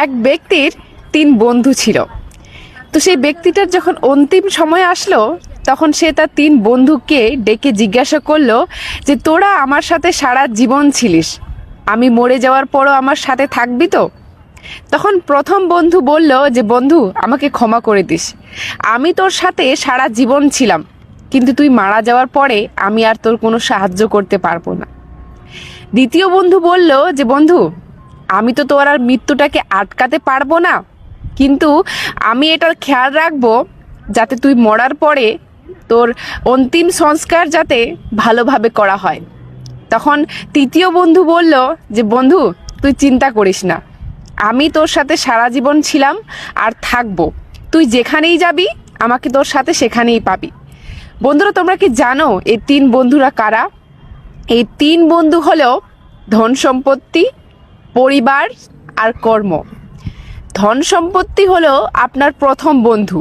এক ব্যক্তির 3 বন্ধু ছিল। তো সেই ব্যক্তিটার যখন অন্তিম সময় আসলো, তখন সে তার 3 বন্ধুকে ডেকে জিজ্ঞাসা করলো যে তোরা আমার সাথে সারা জীবন ছিলিস, আমি মরে যাওয়ার পরও আমার সাথে থাকবি তো? তখন প্রথম বন্ধু বলল যে বন্ধু, আমাকে ক্ষমা করে দিস, আমি তোর সাথে সারা জীবন ছিলাম, কিন্তু তুই মারা যাওয়ার পরে আমি আর তোর কোনো সাহায্য করতে পারবো না। দ্বিতীয় বন্ধু বলল যে বন্ধু, আমি তো তোর আর মৃত্যুটাকে আটকাতে পারবো না, কিন্তু আমি এটার খেয়াল রাখবো যাতে তুই মরার পরে তোর অন্তিম সংস্কার যাতে ভালোভাবে করা হয়। তখন তৃতীয় বন্ধু বলল যে বন্ধু, তুই চিন্তা করিস না, আমি তোর সাথে সারা জীবন ছিলাম আর থাকবো, তুই যেখানেই যাবি আমাকে তোর সাথে সেখানেই পাবি। বন্ধুরা, তোমরা কি জানো এই 3 বন্ধুরা কারা? এই 3 বন্ধু হলো ধন সম্পত্তি, পরিবার আর কর্ম। ধন সম্পত্তি হলো আপনার প্রথম বন্ধু,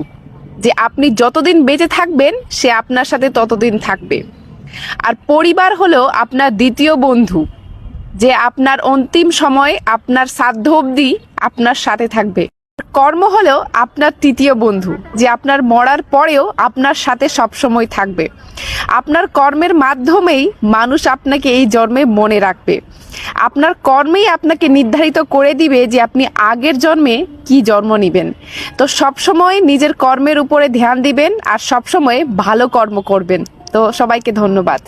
যে আপনি যতদিন বেঁচে থাকবেন সে আপনার সাথে ততদিন থাকবে। আর পরিবার হলো আপনার দ্বিতীয় বন্ধু, যে আপনার অন্তিম সময় আপনার শ্রাদ্ধ অবধি আপনার সাথে থাকবে। কর্ম হলো আপনার তৃতীয় বন্ধু, যে আপনার মরার পরেও আপনার সাথে সবসময় থাকবে। আপনার কর্মের মাধ্যমেই মানুষ আপনাকে এই জন্মে মনে রাখবে। আপনার কর্মেই আপনাকে নির্ধারিত করে দিবে যে আপনি আগের জন্মে কি জন্ম নেবেন। তো সবসময় নিজের কর্মের উপরে ধ্যান দিবেন আর সবসময় ভালো কর্ম করবেন। তো সবাইকে ধন্যবাদ।